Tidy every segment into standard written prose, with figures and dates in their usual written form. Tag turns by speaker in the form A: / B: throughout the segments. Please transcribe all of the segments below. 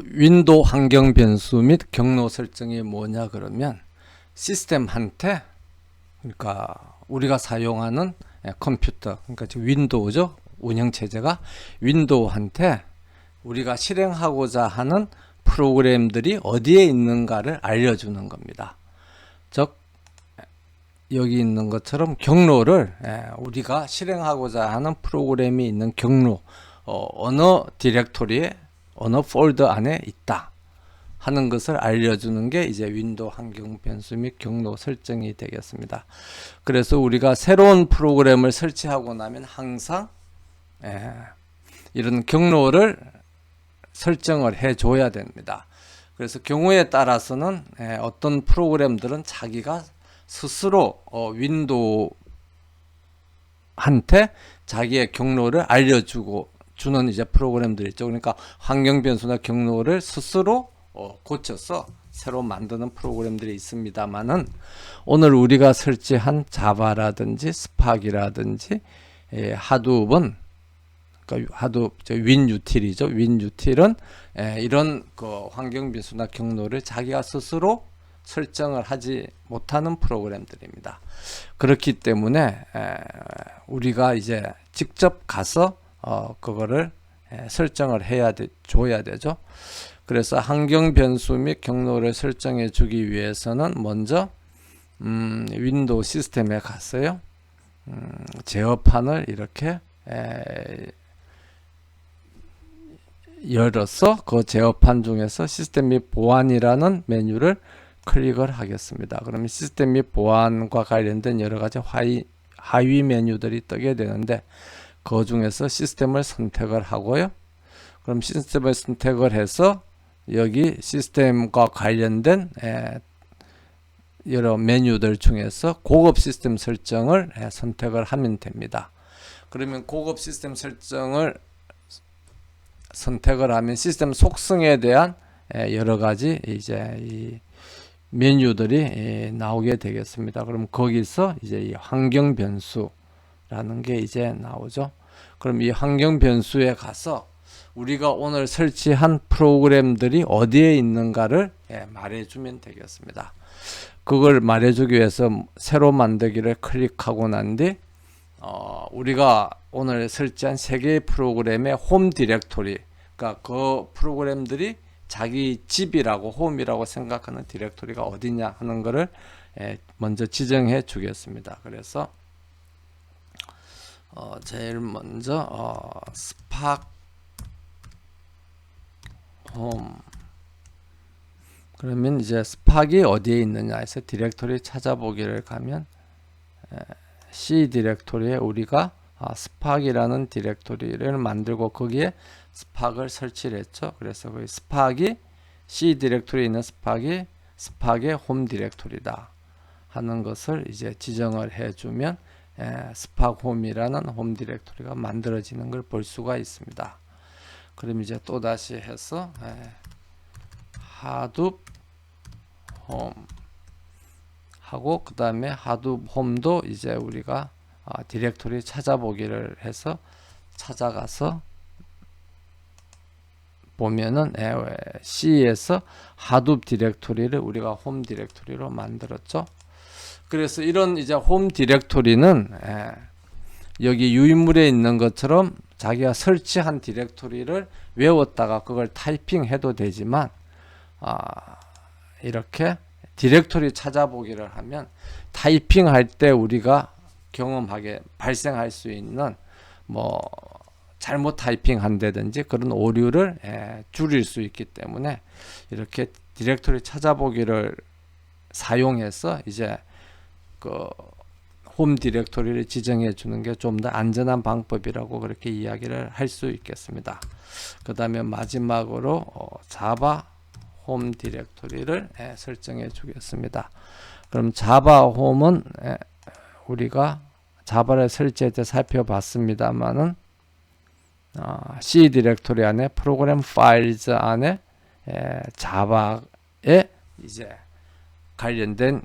A: 윈도우 환경 변수 및 경로 설정이 뭐냐 그러면 시스템한테, 그러니까 우리가 사용하는 컴퓨터, 그러니까 지금 윈도우죠. 운영체제가 윈도우한테 우리가 실행하고자 하는 프로그램들이 어디에 있는가를 알려주는 겁니다. 즉 여기 있는 것처럼 경로를, 우리가 실행하고자 하는 프로그램이 있는 경로, 어느 디렉토리에 어느 폴더 안에 있다 하는 것을 알려주는 게 이제 윈도우 환경 변수 및 경로 설정이 되겠습니다. 그래서 우리가 새로운 프로그램을 설치하고 나면 항상 이런 경로를 설정을 해 줘야 됩니다. 그래서 경우에 따라서는 어떤 프로그램들은 자기가 스스로 윈도우한테 자기의 경로를 알려주고 주는 이제 프로그램들이 있죠. 그러니까 환경 변수나 경로를 스스로 고쳐서 새로 만드는 프로그램들이 있습니다만은, 오늘 우리가 설치한 자바라든지 스팍이라든지 하둡은, 그러니까 하둡 윈유틸이죠. 윈유틸은 이런 그 환경 변수나 경로를 자기가 스스로 설정을 하지 못하는 프로그램들입니다. 그렇기 때문에 우리가 이제 직접 가서 그거를 설정을 줘야 되죠. 그래서 환경 변수 및 경로를 설정해 주기 위해서는 먼저 윈도우 시스템에 갔어요. 제어판을 이렇게 열어서 그 제어판 중에서 시스템 및 보안이라는 메뉴를 클릭을 하겠습니다. 그러면 시스템 및 보안과 관련된 여러 가지 하위 메뉴들이 뜨게 되는데, 그 중에서 시스템을 선택을 하고요. 그럼 시스템을 선택을 해서 여기 시스템과 관련된 여러 메뉴들 중에서 고급 시스템 설정을 선택을 하면 됩니다. 그러면 고급 시스템 설정을 선택을 하면 시스템 속성에 대한 여러 가지 이제 이 메뉴들이 나오게 되겠습니다. 그럼 거기서 이제 이 환경 변수라는 게 이제 나오죠. 그럼 이 환경 변수에 가서 우리가 오늘 설치한 프로그램들이 어디에 있는가를 말해주면 되겠습니다. 그걸 말해주기 위해서 새로 만들기를 클릭하고 난 뒤 우리가 오늘 설치한 3개의 프로그램의 홈 디렉토리, 그러니까 그 프로그램들이 자기 집이라고, 홈이라고 생각하는 디렉토리가 어디냐 하는 것을 먼저 지정해 주겠습니다. 그래서 제일 먼저 스팍 홈, 그러면 이제 스팍이 어디에 있느냐 해서 디렉토리 찾아보기를 가면 C 디렉토리에 우리가 스팍이라는 디렉토리를 만들고 거기에 스팍을 설치를 했죠. 그래서 그 스팍이 C 디렉토리에 있는 스팍의 홈 디렉토리다 하는 것을 이제 지정을 해주면 스팍 홈이라는 홈 디렉토리가 만들어지는 걸 볼 수가 있습니다. 그럼 이제 또 다시 해서 하둡 홈 하고, 그 다음에 하둡 홈도 이제 우리가 디렉토리 찾아보기를 해서 찾아가서 보면은 C에서 하둡 디렉토리를 우리가 홈 디렉토리로 만들었죠. 그래서 이런 이제 홈 디렉토리는 여기 유인물에 있는 것처럼 자기가 설치한 디렉토리를 외웠다가 그걸 타이핑해도 되지만, 이렇게 디렉토리 찾아보기를 하면 타이핑할 때 우리가 경험하게 발생할 수 있는 뭐 잘못 타이핑한다든지 그런 오류를 줄일 수 있기 때문에 이렇게 디렉토리 찾아보기를 사용해서 이제 그 홈 디렉토리를 지정해 주는 게 좀 더 안전한 방법이라고 그렇게 이야기를 할 수 있겠습니다. 그 다음에 마지막으로 자바 홈 디렉토리를 설정해 주겠습니다. 그럼 자바 홈은 우리가 자바를 설치할 때 살펴봤습니다만은 C 디렉토리 안에 프로그램 파일즈 안에 자바에 이제 관련된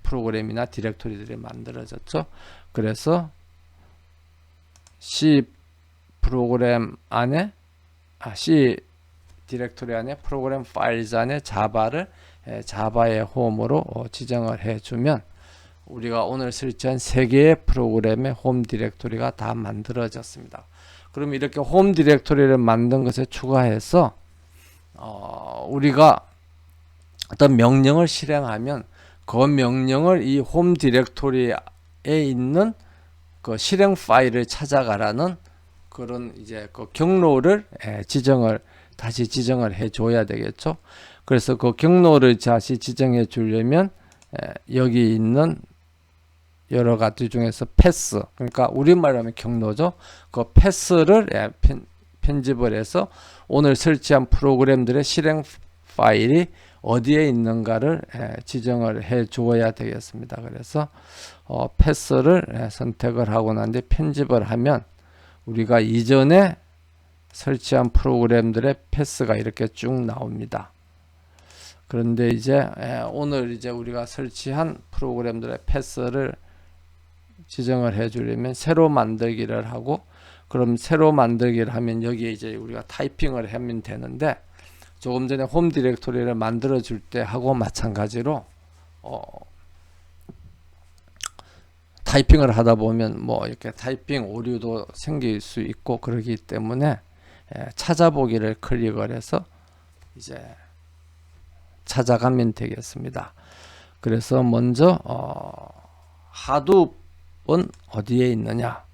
A: 프로그램이나 디렉토리들이 만들어졌죠. 그래서 C 프로그램 안에 C 디렉토리 안에 프로그램 파일즈 안에 자바를 자바의 홈으로 지정을 해주면 우리가 오늘 설치한 3개의 프로그램의 홈 디렉토리가 다 만들어졌습니다. 그럼 이렇게 홈 디렉토리를 만든 것에 추가해서 우리가 어떤 명령을 실행하면 그 명령을 이 홈 디렉토리에 있는 그 실행 파일을 찾아가라는 그런 이제 그 경로를 다시 지정을 해 줘야 되겠죠. 그래서 그 경로를 다시 지정해 주려면 여기 있는 여러 가지 중에서 패스, 그러니까 우리말로 하면 경로죠. 그 패스를 편집을 해서 오늘 설치한 프로그램들의 실행 파일이 어디에 있는가를 지정을 해 주어야 되겠습니다. 그래서 패스를 선택을 하고 난 뒤에 편집을 하면 우리가 이전에 설치한 프로그램들의 패스가 이렇게 쭉 나옵니다. 그런데 이제 오늘 이제 우리가 설치한 프로그램들의 패스를 지정을 해 주려면 새로 만들기를 하고, 그럼 새로 만들기를 하면 여기에 이제 우리가 타이핑을 하면 되는데, 조금 전에 홈 디렉토리를 만들어 줄 때 하고 마찬가지로 타이핑을 하다 보면 뭐 이렇게 타이핑 오류도 생길 수 있고 그러기 때문에 찾아보기를 클릭을 해서 이제 찾아가면 되겠습니다. 그래서 먼저 하둡은 어디에 있느냐,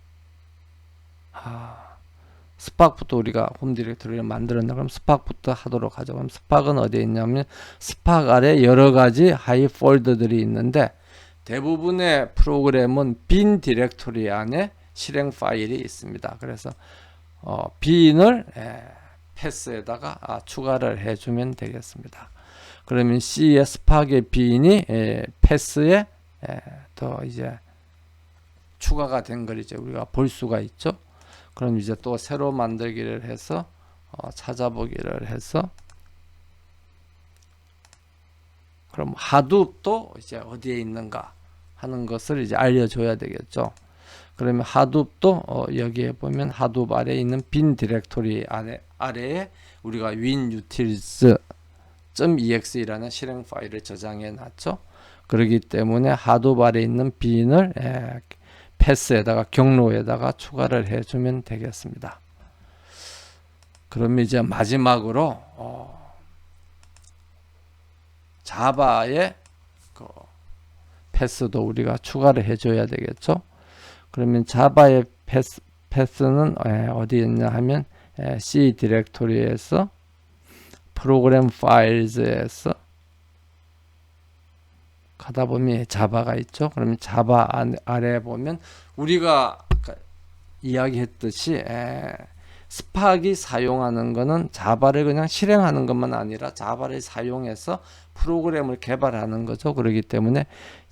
A: 스팍부터 우리가 홈 디렉토리를 만들었나, 그럼 스팍부터 하도록 하죠. 그럼 스팍은 어디에 있냐면 스팍 아래 여러 가지 하이 폴더들이 있는데 대부분의 프로그램은 빈 디렉토리 안에 실행 파일이 있습니다. 그래서 빈을 패스에다가 추가를 해주면 되겠습니다. 그러면 C의 스팍의 빈이 패스에 더 이제 추가가 된 걸 이제 우리가 볼 수가 있죠. 그럼 이제 또 새로 만들기를 해서 찾아보기를 해서, 그럼 하둡도 이제 어디에 있는가 하는 것을 이제 알려줘야 되겠죠. 그러면 하둡도 여기에 보면 하둡 아래에 있는 빈 디렉토리 아래에 우리가 winutils.exe라는 실행 파일을 저장해 놨죠. 그렇기 때문에 하둡 아래에 있는 빈을 패스에다가 경로에다가 추가를 해주면 되겠습니다. 그러면 이제 마지막으로 자바의 그 패스도 우리가 추가를 해줘야 되겠죠. 그러면 자바의 패스는 어디 있냐 하면 C 디렉토리에서 프로그램 파일즈에서 가다 보면 자바가 있죠. 그러면 자바 아래에 보면 우리가 아까 이야기했듯이 스팍이 사용하는 거는 자바를 그냥 실행하는 것만 아니라 자바를 사용해서 프로그램을 개발하는 거죠. 그렇기 때문에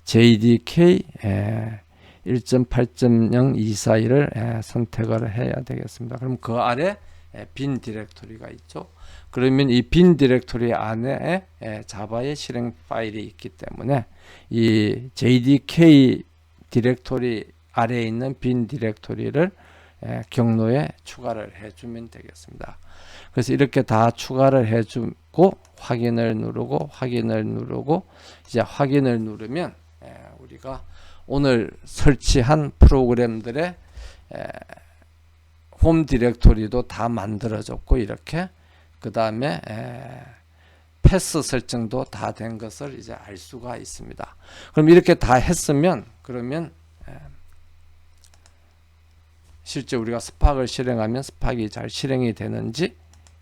A: JDK 1.8.024를 선택을 해야 되겠습니다. 그럼 그 아래 빈 디렉토리가 있죠. 그러면 이 빈 디렉토리 안에 자바의 실행 파일이 있기 때문에 이 JDK 디렉토리 아래에 있는 빈 디렉토리를 경로에 추가를 해주면 되겠습니다. 그래서 이렇게 다 추가를 해주고 확인을 누르고 이제 확인을 누르면 우리가 오늘 설치한 프로그램들의 홈 디렉토리도 다 만들어졌고, 이렇게 그 다음에 패스 설정도 다 된 것을 이제 알 수가 있습니다. 그럼 이렇게 다 했으면 그러면 실제 우리가 스팍을 실행하면 스팍이 잘 실행이 되는지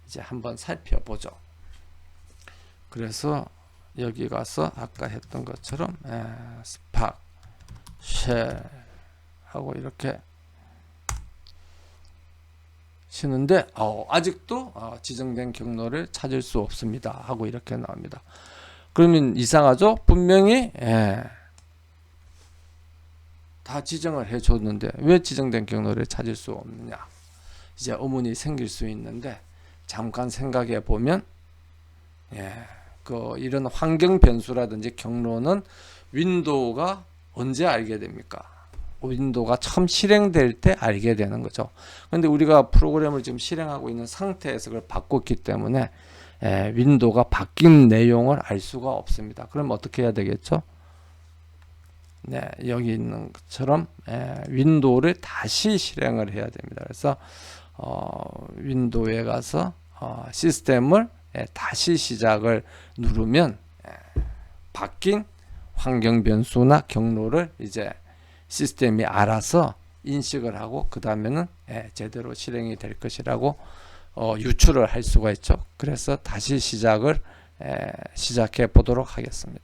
A: 이제 한번 살펴보죠. 그래서 여기 가서 아까 했던 것처럼 스팍 쉘 하고 이렇게 치는데 아직도 지정된 경로를 찾을 수 없습니다 하고 이렇게 나옵니다. 그러면 이상하죠? 분명히 다 지정을 해 줬는데 왜 지정된 경로를 찾을 수 없느냐, 이제 의문이 생길 수 있는데, 잠깐 생각해 보면 이런 환경 변수라든지 경로는 윈도우가 언제 알게 됩니까? 윈도우가 처음 실행될 때 알게 되는 거죠. 근데 우리가 프로그램을 지금 실행하고 있는 상태에서 그걸 바꿨기 때문에 윈도우가 바뀐 내용을 알 수가 없습니다. 그럼 어떻게 해야 되겠죠? 네, 여기 있는 것처럼 윈도우를 다시 실행을 해야 됩니다. 그래서 윈도우에 가서 시스템을 다시 시작을 누르면 바뀐 환경 변수나 경로를 이제 시스템이 알아서 인식을 하고 그 다음에는 제대로 실행이 될 것이라고 유추를 할 수가 있죠. 그래서 다시 시작해 보도록 하겠습니다.